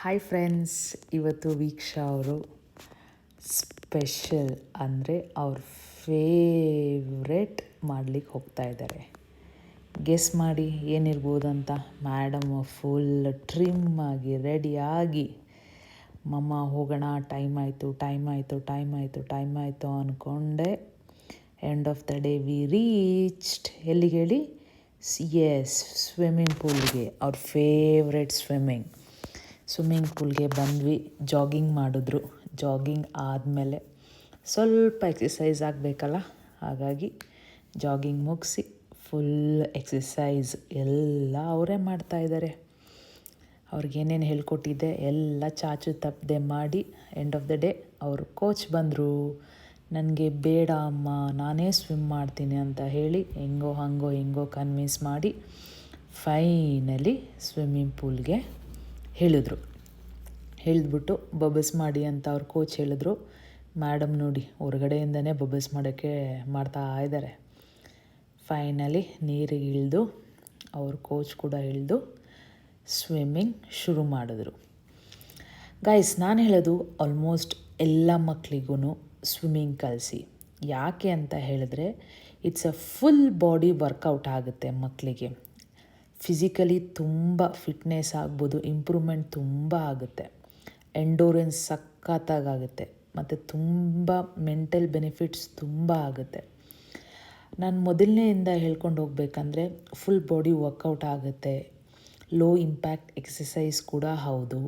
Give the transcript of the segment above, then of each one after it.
Hi friends, ಇವತ್ತು ವೀಕ್ಷಾ ಅವರು special ಅಂದರೆ ಅವ್ರ ಫೇವ್ರೆಟ್ ಮಾಡಲಿಕ್ಕೆ ಹೋಗ್ತಾ ಇದ್ದಾರೆ. ಗೆಸ್ ಮಾಡಿ ಏನಿರ್ಬೋದಂತ. ಮೇಡಮ್ ಫುಲ್ ಟ್ರಿಮ್ ಆಗಿ ರೆಡಿಯಾಗಿ ಮಮ್ಮ ಹೋಗೋಣ, ಟೈಮ್ ಆಯಿತು ಅಂದ್ಕೊಂಡೆ. End of the day we reached ಎಲ್ಲಿಗೆ ಹೇಳಿ? ಎಸ್, ಸ್ವಿಮ್ಮಿಂಗ್ ಪೂಲ್ಗೆ. ಅವ್ರ ಫೇವ್ರೆಟ್ ಸ್ವಿಮ್ಮಿಂಗ್ ಪೂಲ್ಗೆ ಬಂದ್ವಿ. ಜಾಗಿಂಗ್ ಮಾಡಿದ್ರು. ಜಾಗಿಂಗ್ ಆದಮೇಲೆ ಸ್ವಲ್ಪ ಎಕ್ಸಸೈಸ್ ಆಗಬೇಕಲ್ಲ, ಹಾಗಾಗಿ ಜಾಗಿಂಗ್ ಮುಗಿಸಿ ಫುಲ್ ಎಕ್ಸಸೈಸ್ ಎಲ್ಲ ಅವರೇ ಮಾಡ್ತಾಯಿದ್ದಾರೆ. ಅವ್ರಿಗೇನೇನು ಹೇಳ್ಕೊಟ್ಟಿದ್ದೆ ಎಲ್ಲ ಚಾಚು ತಪ್ಪದೆ ಮಾಡಿ ಎಂಡ್ ಆಫ್ ದ ಡೇ ಅವರು ಕೋಚ್ ಬಂದರು. ನನಗೆ ಬೇಡ ಅಮ್ಮ, ನಾನೇ ಸ್ವಿಮ್ ಮಾಡ್ತೀನಿ ಅಂತ ಹೇಳಿ ಹೆಂಗೋ ಕನ್ವಿನ್ಸ್ ಮಾಡಿ ಫೈನಲಿ ಸ್ವಿಮ್ಮಿಂಗ್ ಪೂಲ್ಗೆ ಹೇಳಿದ್ಬಿಟ್ಟು ಬಬಲ್ಸ್ ಮಾಡಿ ಅಂತ ಅವ್ರ ಕೋಚ್ ಹೇಳಿದ್ರು. ಮೇಡಮ್ ನೋಡಿ ಹೊರಗಡೆಯಿಂದನೇ ಬಬಲ್ಸ್ ಮಾಡೋಕ್ಕೆ ಮಾಡ್ತಾ ಇದ್ದಾರೆ. ಫೈನಲಿ ನೀರಿಗೆ ಇಳಿದು ಅವ್ರ ಕೋಚ್ ಕೂಡ ಇಳಿದು ಸ್ವಿಮ್ಮಿಂಗ್ ಶುರು ಮಾಡಿದ್ರು. ಗೈಸ್, ನಾನು ಹೇಳೋದು ಆಲ್ಮೋಸ್ಟ್ ಎಲ್ಲ ಮಕ್ಕಳಿಗೂ ಸ್ವಿಮ್ಮಿಂಗ್ ಕಲಿಸಿ. ಯಾಕೆ ಅಂತ ಹೇಳಿದ್ರೆ it's a full body workout ಆಗುತ್ತೆ ಮಕ್ಕಳಿಗೆ. ಫಿಸಿಕಲಿ ತುಂಬ ಫಿಟ್ನೆಸ್ ಆಗ್ಬೋದು, ಇಂಪ್ರೂವ್ಮೆಂಟ್ ತುಂಬ ಆಗುತ್ತೆ, ಎಂಡೋರೆನ್ಸ್ ಸಖತ್ತಾಗುತ್ತೆ ಮತ್ತು ತುಂಬ ಮೆಂಟಲ್ ಬೆನಿಫಿಟ್ಸ್ ತುಂಬ ಆಗುತ್ತೆ. ನಾನು ಮೊದಲನೆಯಿಂದ ಹೇಳ್ಕೊಂಡು ಹೋಗಬೇಕಂದ್ರೆ ಫುಲ್ ಬಾಡಿ ವರ್ಕೌಟ್ ಆಗುತ್ತೆ, ಲೋ ಇಂಪ್ಯಾಕ್ಟ್ ಎಕ್ಸಸೈಸ್ ಕೂಡ ಹೌದು,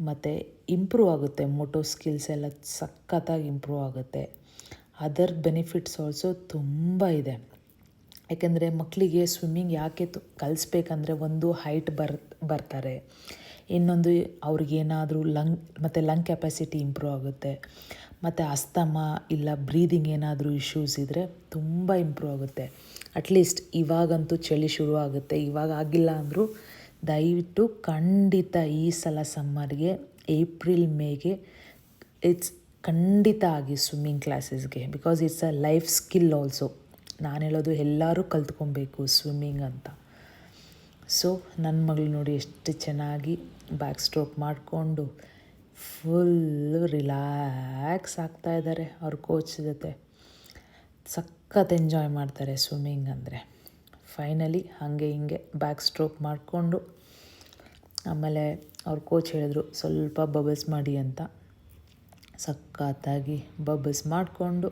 ಮತ್ತು ಇಂಪ್ರೂವ್ ಆಗುತ್ತೆ, ಮೋಟೋ ಸ್ಕಿಲ್ಸ್ ಎಲ್ಲ ಸಖತ್ತಾಗಿ ಇಂಪ್ರೂವ್ ಆಗುತ್ತೆ. ಅದರ್ ಬೆನಿಫಿಟ್ಸ್ ಆಲ್ಸೋ ತುಂಬ ಇದೆ. ಯಾಕೆಂದರೆ ಮಕ್ಕಳಿಗೆ ಸ್ವಿಮ್ಮಿಂಗ್ ಯಾಕೆ ಕಲಿಸ್ಬೇಕಂದ್ರೆ, ಒಂದು ಹೈಟ್ ಬರ್ತಾರೆ, ಇನ್ನೊಂದು ಅವ್ರಿಗೇನಾದರೂ ಲಂಗ್ ಕೆಪಾಸಿಟಿ ಇಂಪ್ರೂವ್ ಆಗುತ್ತೆ, ಮತ್ತು ಅಸ್ತಮ ಇಲ್ಲ ಬ್ರೀದಿಂಗ್ ಏನಾದರೂ ಇಶ್ಯೂಸ್ ಇದ್ದರೆ ತುಂಬ ಇಂಪ್ರೂವ್ ಆಗುತ್ತೆ. ಅಟ್ಲೀಸ್ಟ್ ಇವಾಗಂತೂ ಚಳಿ ಶುರು ಆಗುತ್ತೆ, ಇವಾಗ ಆಗಿಲ್ಲ ಅಂದರೂ ದಯವಿಟ್ಟು ಖಂಡಿತ ಈ ಸಲ ಸಮ್ಮರ್ಗೆ ಏಪ್ರಿಲ್ ಮೇಗೆ ಖಂಡಿತ ಆಗಿ ಸ್ವಿಮ್ಮಿಂಗ್ ಕ್ಲಾಸಸ್ಗೆ. Because it's a life skill also. ನಾನು ಹೇಳೋದು ಎಲ್ಲರೂ ಕಲ್ತ್ಕೊಬೇಕು ಸ್ವಿಮ್ಮಿಂಗ್ ಅಂತ. ಸೊ ನನ್ನ ಮಗಳು ನೋಡಿ ಎಷ್ಟು ಚೆನ್ನಾಗಿ ಬ್ಯಾಕ್ ಸ್ಟ್ರೋಕ್ ಮಾಡಿಕೊಂಡು ಫುಲ್ಲು ರಿಲ್ಯಾಕ್ಸ್ ಆಗ್ತಾಯಿದ್ದಾರೆ ಅವ್ರ ಕೋಚ್ ಜೊತೆ. ಸಖತ್ ಎಂಜಾಯ್ ಮಾಡ್ತಾರೆ ಸ್ವಿಮ್ಮಿಂಗ್ ಅಂದರೆ. ಫೈನಲಿ ಹಾಗೆ ಹಿಂಗೆ ಬ್ಯಾಕ್ ಸ್ಟ್ರೋಕ್ ಮಾಡಿಕೊಂಡು ಆಮೇಲೆ ಅವ್ರ ಕೋಚ್ ಹೇಳಿದ್ರು ಸ್ವಲ್ಪ ಬಬಲ್ಸ್ ಮಾಡಿ ಅಂತ. ಸಖತ್ತಾಗಿ ಬಬಲ್ಸ್ ಮಾಡಿಕೊಂಡು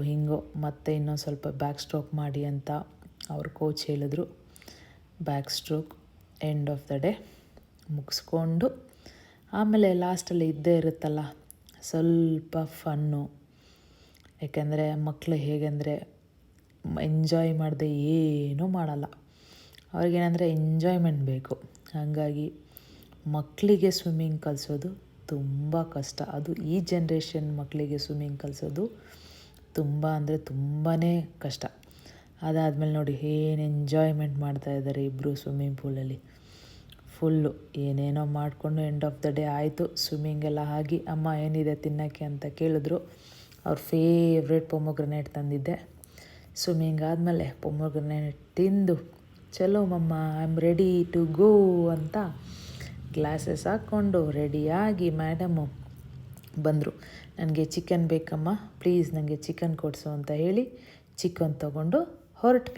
ಹಿಂಗೋ ಮತ್ತೆ ಇನ್ನೊಂದು ಸ್ವಲ್ಪ ಬ್ಯಾಕ್ ಸ್ಟ್ರೋಕ್ ಮಾಡಿ ಅಂತ ಅವ್ರ ಕೋಚ್ ಹೇಳಿದ್ರು. Back stroke end of the day ಮುಗಿಸ್ಕೊಂಡು ಆಮೇಲೆ ಲಾಸ್ಟಲ್ಲಿ ಇದ್ದೇ ಇರುತ್ತಲ್ಲ ಸ್ವಲ್ಪ ಫನ್ನು. ಯಾಕೆಂದರೆ ಮಕ್ಕಳು ಹೇಗೆಂದರೆ ಎಂಜಾಯ್ ಮಾಡದೆ ಏನೂ ಮಾಡಲ್ಲ. ಅವ್ರಿಗೇನೆಂದರೆ ಎಂಜಾಯ್ಮೆಂಟ್ ಬೇಕು. ಹಾಗಾಗಿ ಮಕ್ಕಳಿಗೆ ಸ್ವಿಮ್ಮಿಂಗ್ ಕಲಿಸೋದು ತುಂಬ ಕಷ್ಟ. ಅದು ಈ ಜನ್ರೇಷನ್ ಮಕ್ಕಳಿಗೆ ಸ್ವಿಮ್ಮಿಂಗ್ ಕಲಿಸೋದು ತುಂಬ ಅಂದರೆ ತುಂಬಾ ಕಷ್ಟ. ಅದಾದಮೇಲೆ ನೋಡಿ ಏನು ಎಂಜಾಯ್ಮೆಂಟ್ ಮಾಡ್ತಾಯಿದ್ದಾರೆ ಇಬ್ಬರು ಸ್ವಿಮ್ಮಿಂಗ್ ಪೂಲಲ್ಲಿ. ಫುಲ್ಲು ಏನೇನೋ ಮಾಡಿಕೊಂಡು ಎಂಡ್ ಆಫ್ ದ ಡೇ ಆಯಿತು. ಸ್ವಿಮ್ಮಿಂಗ್ ಎಲ್ಲ ಆಗಿ ಅಮ್ಮ ಏನಿದೆ ತಿನ್ನೋಕ್ಕೆ ಅಂತ ಕೇಳಿದ್ರು. ಅವ್ರ ಫೇವ್ರೆಟ್ ಪೊಮೊಗ್ರನೇಟ್ ತಂದಿದ್ದೆ. ಸ್ವಿಮ್ಮಿಂಗ್ ಆದಮೇಲೆ ಪೊಮೊಗ್ರನೇಟ್ ತಿಂದು ಚಲೋ ಮಮ್ಮ I am ready to go ಅಂತ ಗ್ಲಾಸಸ್ ಹಾಕ್ಕೊಂಡು ರೆಡಿಯಾಗಿ ಮೇಡಮು ಬಂದರು. ನನಗೆ ಚಿಕನ್ ಬೇಕಮ್ಮ, ಪ್ಲೀಸ್ ನನಗೆ ಚಿಕನ್ ಕೊಡಿಸು ಅಂತ ಹೇಳಿ ಚಿಕನ್ ತೊಗೊಂಡು ಹೊರಟ್ವಿ.